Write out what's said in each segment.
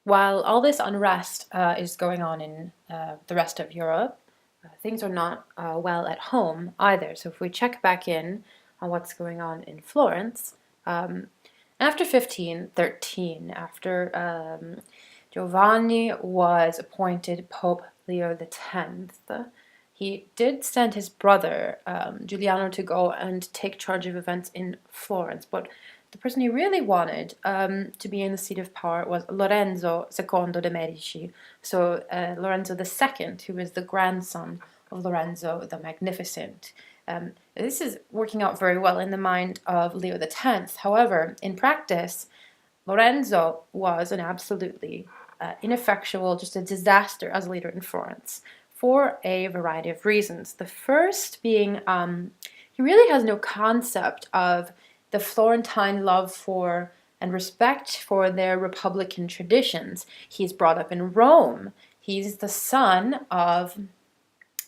While all this unrest is going on in the rest of Europe, things are not well at home either. So if we check back in on what's going on in Florence, um, after 1513, after Giovanni was appointed Pope Leo X, he did send his brother Giuliano to go and take charge of events in Florence, but the person he really wanted to be in the seat of power was Lorenzo II de' Medici, so Lorenzo II, who is the grandson of Lorenzo the Magnificent. This is working out very well in the mind of Leo X. However, in practice, Lorenzo was an absolutely ineffectual, just a disaster as a leader in Florence for a variety of reasons. The first being he really has no concept of the Florentine love for and respect for their republican traditions. He's brought up in Rome. He's the son of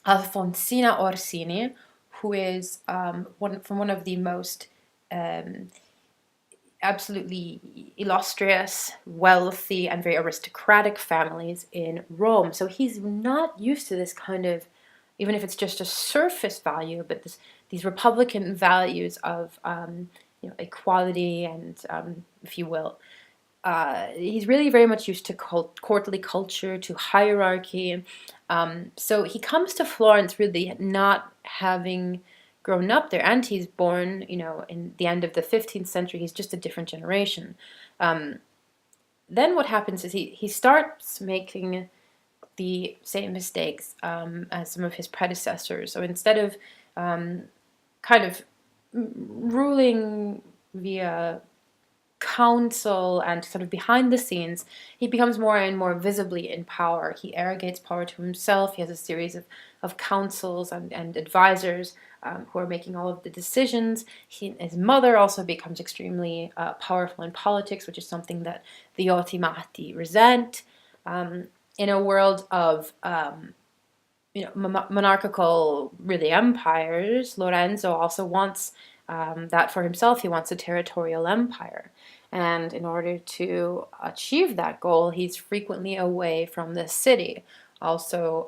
Alfonsina Orsini, who is one of the most um, absolutely illustrious, wealthy, and very aristocratic families in Rome. So he's not used to this kind of, even if it's just a surface value, but these Republican values of equality and, if you will, he's really very much used to courtly culture, to hierarchy. So he comes to Florence really not having grown up there, and he's born, in the end of the 15th century. He's just a different generation. Um, then what happens is he starts making the same mistakes as some of his predecessors. So instead of kind of ruling via council and sort of behind the scenes, he becomes more and more visibly in power. He arrogates power to himself. He has a series of councils and advisors who are making all of the decisions. His mother also becomes extremely powerful in politics, which is something that the Ottimati resent. In a world of monarchical, really, empires, Lorenzo also wants that for himself. He wants a territorial empire. And in order to achieve that goal, he's frequently away from the city, also,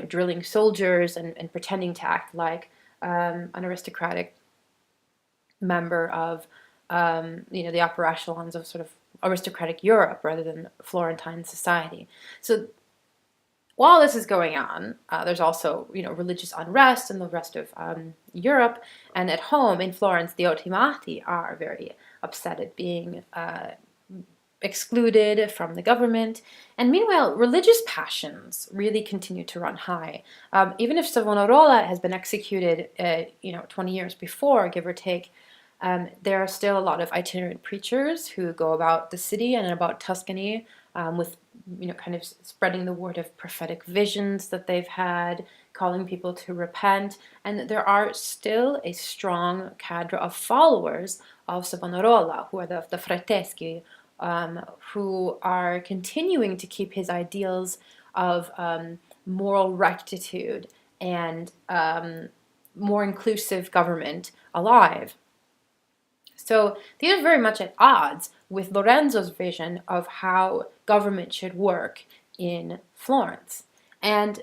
drilling soldiers and pretending to act like an aristocratic member of, the upper echelons of sort of aristocratic Europe rather than Florentine society. So while this is going on, there's also religious unrest in the rest of Europe, and at home in Florence, the Ottimati are very upset at being excluded from the government. And meanwhile, religious passions really continue to run high. Even if Savonarola has been executed, 20 years before, give or take, there are still a lot of itinerant preachers who go about the city and about Tuscany with, kind of spreading the word of prophetic visions that they've had, calling people to repent. And there are still a strong cadre of followers of Savonarola, who are the Frateschi, who are continuing to keep his ideals of moral rectitude and more inclusive government alive. So these are very much at odds with Lorenzo's vision of how government should work in Florence. And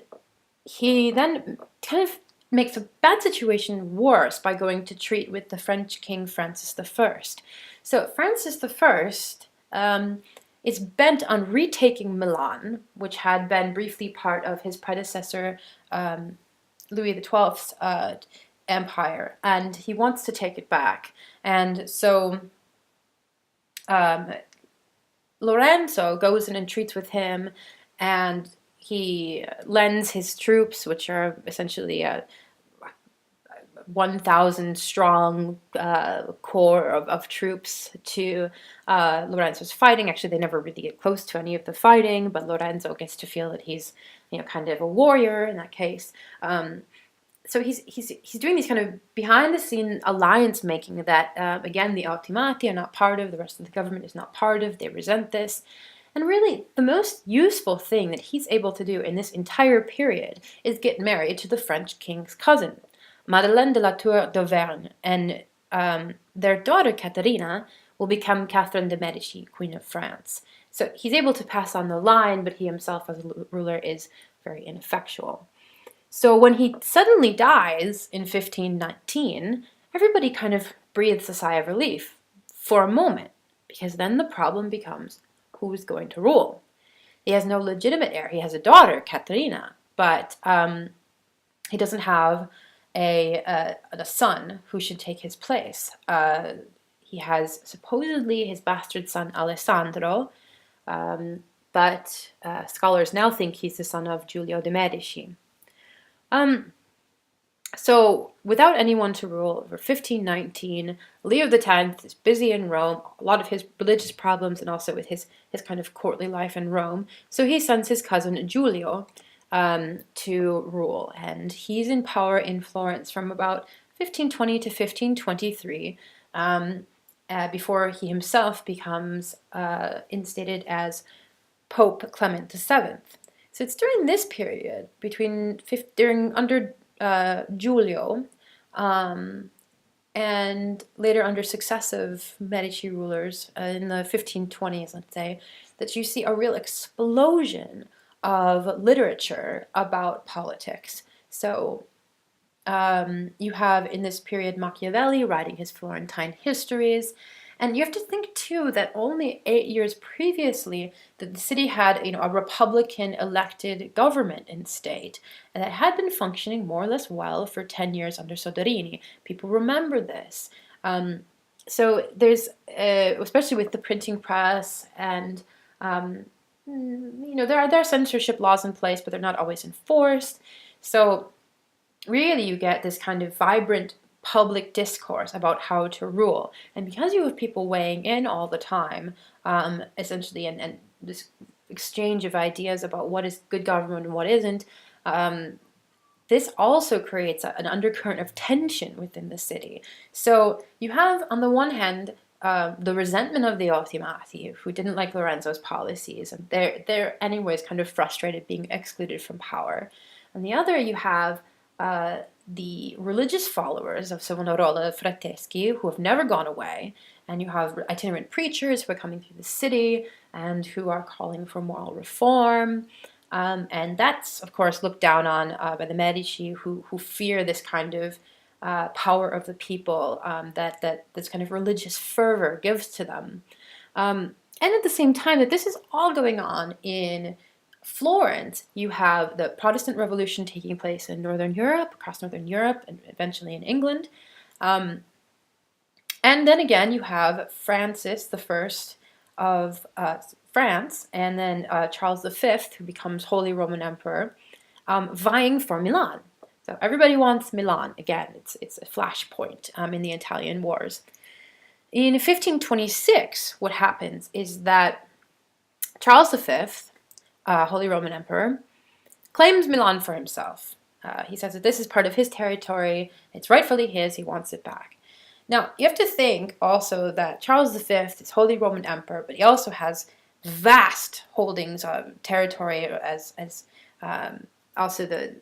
he then kind of makes a bad situation worse by going to treat with the French King Francis I. So Francis I is bent on retaking Milan, which had been briefly part of his predecessor Louis XII's empire, and he wants to take it back. And so Lorenzo goes in and treats with him, and he lends his troops, which are essentially a 1,000 strong corps of troops, to Lorenzo's fighting. Actually, they never really get close to any of the fighting, but Lorenzo gets to feel that he's, kind of a warrior in that case. So he's doing these kind of behind the scene alliance making that again, the Ottimati are not part of, the rest of the government is not part of. They resent this. And really, the most useful thing that he's able to do in this entire period is get married to the French king's cousin, Madeleine de la Tour d'Auvergne, and their daughter Caterina will become Catherine de' Medici, Queen of France. So he's able to pass on the line, but he himself as a ruler is very ineffectual. So when he suddenly dies in 1519, everybody kind of breathes a sigh of relief for a moment, because then the problem becomes who's going to rule. He has no legitimate heir. He has a daughter, Caterina, but he doesn't have a son who should take his place. He has supposedly his bastard son Alessandro, but scholars now think he's the son of Giulio de' Medici. So without anyone to rule over 1519, Leo X is busy in Rome, a lot of his religious problems and also with his kind of courtly life in Rome. So he sends his cousin Giulio to rule, and he's in power in Florence from about 1520 to 1523, before he himself becomes instated as Pope Clement VII. So it's during this period, under Giulio, and later under successive Medici rulers in the 1520s, let's say, that you see a real explosion of literature about politics. So you have in this period Machiavelli writing his Florentine histories, and you have to think too that only 8 years previously that the city had a Republican elected government and state, and that had been functioning more or less well for 10 years under Soderini. People remember this. So there's, especially with the printing press and there are censorship laws in place, but they're not always enforced. So really you get this kind of vibrant public discourse about how to rule. And because you have people weighing in all the time, essentially, and this exchange of ideas about what is good government and what isn't, this also creates an undercurrent of tension within the city. So you have, on the one hand, the resentment of the Ottimati, who didn't like Lorenzo's policies, and they're anyways kind of frustrated being excluded from power. On the other, you have the religious followers of Savonarola Frateschi, who have never gone away, and you have itinerant preachers who are coming through the city and who are calling for moral reform. And that's, of course, looked down on by the Medici, who fear this kind of power of the people that this kind of religious fervor gives to them. And at the same time that this is all going on in Florence, you have the Protestant Revolution taking place in Northern Europe, across Northern Europe, and eventually in England. And then again, you have Francis I of France, and then Charles V, who becomes Holy Roman Emperor, vying for Milan. So everybody wants Milan. Again, it's a flashpoint in the Italian Wars. In 1526, what happens is that Charles V, Holy Roman Emperor, claims Milan for himself. He says that this is part of his territory, it's rightfully his, he wants it back. Now, you have to think also that Charles V is Holy Roman Emperor, but he also has vast holdings of territory as also the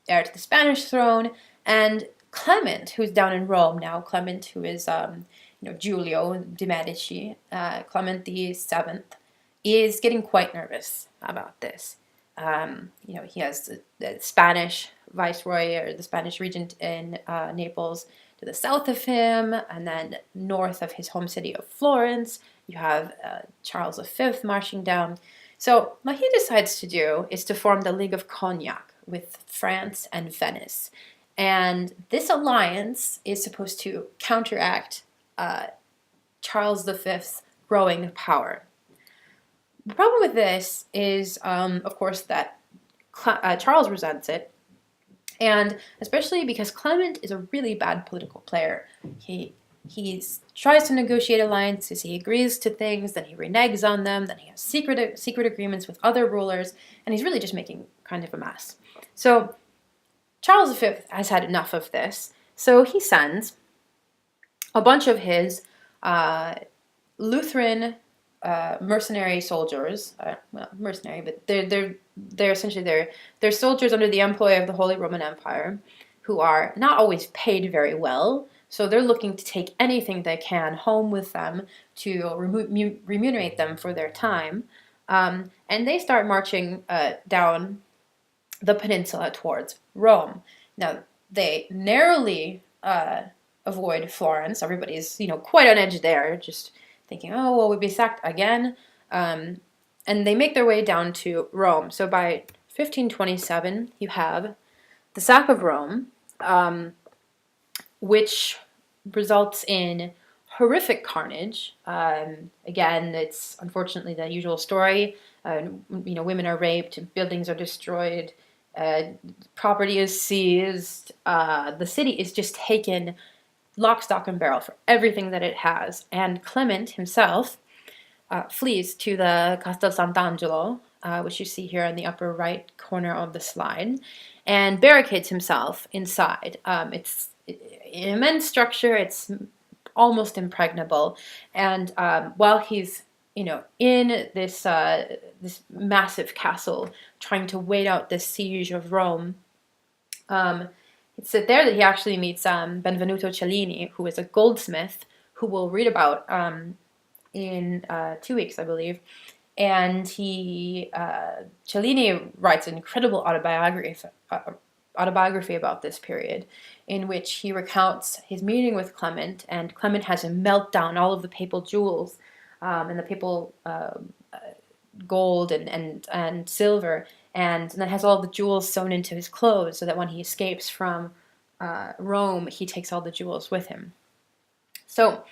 heir to the Spanish throne, and Clement, who's down in Rome now, Clement, who is Giulio de' Medici, Clement VII, is getting quite nervous about this. He has the Spanish viceroy or the Spanish regent in Naples to the south of him, and then north of his home city of Florence, you have Charles V marching down. So what he decides to do is to form the League of Cognac with France and Venice. And this alliance is supposed to counteract Charles V's growing power. The problem with this is, of course, that Charles resents it, and especially because Clement is a really bad political player. He tries to negotiate alliances, he agrees to things, then he reneges on them, then he has secret agreements with other rulers, and he's really just making kind of a mess. So Charles V has had enough of this, so he sends a bunch of his Lutheran mercenary soldiers, mercenary, but they're essentially soldiers under the employ of the Holy Roman Empire, who are not always paid very well, So they're looking to take anything they can home with them to remunerate them for their time. And they start marching down the peninsula towards Rome. Now, they narrowly avoid Florence. Everybody's, quite on edge there, just thinking, oh, well, we'd be sacked again. And they make their way down to Rome. So by 1527, you have the sack of Rome, which results in horrific carnage. Again, it's unfortunately the usual story. Women are raped, buildings are destroyed, property is seized. The city is just taken lock, stock, and barrel for everything that it has. And Clement himself flees to the Castel Sant'Angelo, which you see here in the upper right corner of the slide, and barricades himself inside. It's an immense structure. It's almost impregnable. And while he's in this massive castle, trying to wait out this siege of Rome, it's there that he actually meets Benvenuto Cellini, who is a goldsmith, who we'll read about in 2 weeks, I believe. And Cellini writes an incredible autobiography about this period, in which he recounts his meeting with Clement, and Clement has him melt down all of the papal jewels and the papal gold and silver, and then has all the jewels sewn into his clothes so that when he escapes from Rome, he takes all the jewels with him. So,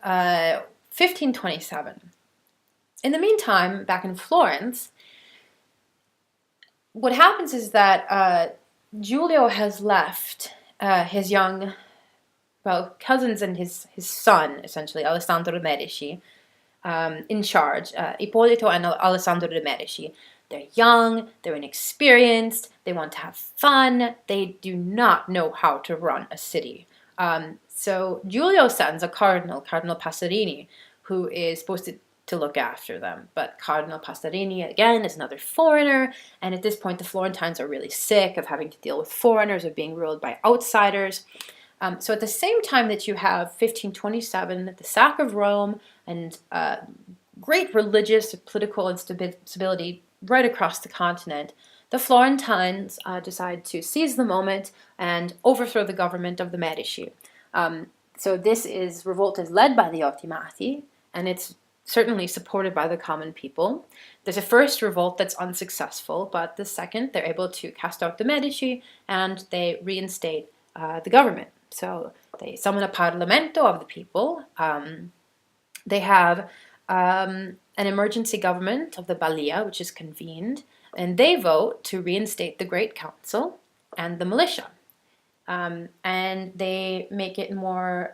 1527. In the meantime, back in Florence, what happens is that Giulio has left his young, cousins and his son, essentially, Alessandro de' Medici, in charge, Ippolito and Alessandro de' Medici. They're young, they're inexperienced, they want to have fun, they do not know how to run a city. So Giulio sends a Cardinal Passerini, who is supposed to look after them. But Cardinal Passerini, again, is another foreigner, and at this point the Florentines are really sick of having to deal with foreigners, of being ruled by outsiders. So at the same time that you have 1527, the sack of Rome, and great religious and political instability right across the continent, the Florentines decide to seize the moment and overthrow the government of the Medici. So this revolt is led by the Ottimati, and it's certainly supported by the common people. There's a first revolt that's unsuccessful, but the second, they're able to cast out the Medici, and they reinstate the government. So they summon a Parlamento of the people. They have an emergency government of the Balia, which is convened, and they vote to reinstate the Great Council and the militia. And they make it more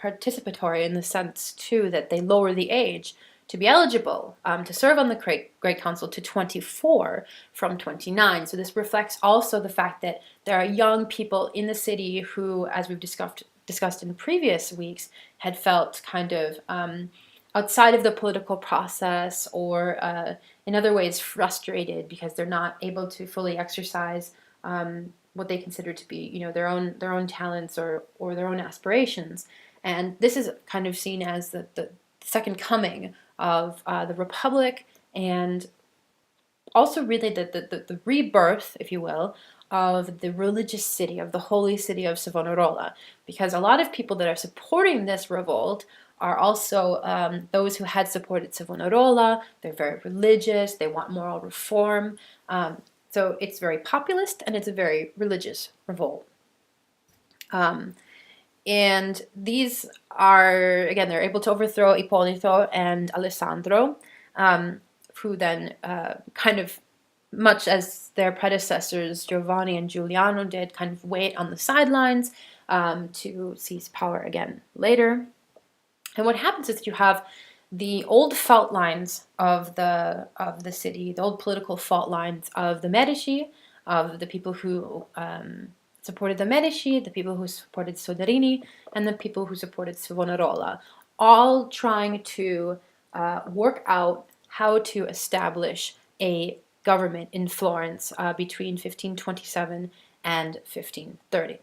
participatory in the sense, too, that they lower the age to be eligible to serve on the Great Council to 24 from 29. So this reflects also the fact that there are young people in the city who, as we've discussed in previous weeks, had felt kind of outside of the political process, or in other ways frustrated because they're not able to fully exercise what they consider to be, their own talents or their own aspirations. And this is kind of seen as the second coming of the Republic, and also really the rebirth, if you will, of the religious city, of the holy city of Savonarola, because a lot of people that are supporting this revolt are also those who had supported Savonarola. They're very religious, they want moral reform. So it's very populist, and it's a very religious revolt. And these are, again, they're able to overthrow Ippolito and Alessandro, who then kind of, much as their predecessors Giovanni and Giuliano did, kind of wait on the sidelines to seize power again later. And what happens is you have the old fault lines of the city, the old political fault lines of the Medici, of the people who supported the Medici, the people who supported Soderini, and the people who supported Savonarola, all trying to work out how to establish a government in Florence between 1527 and 1530.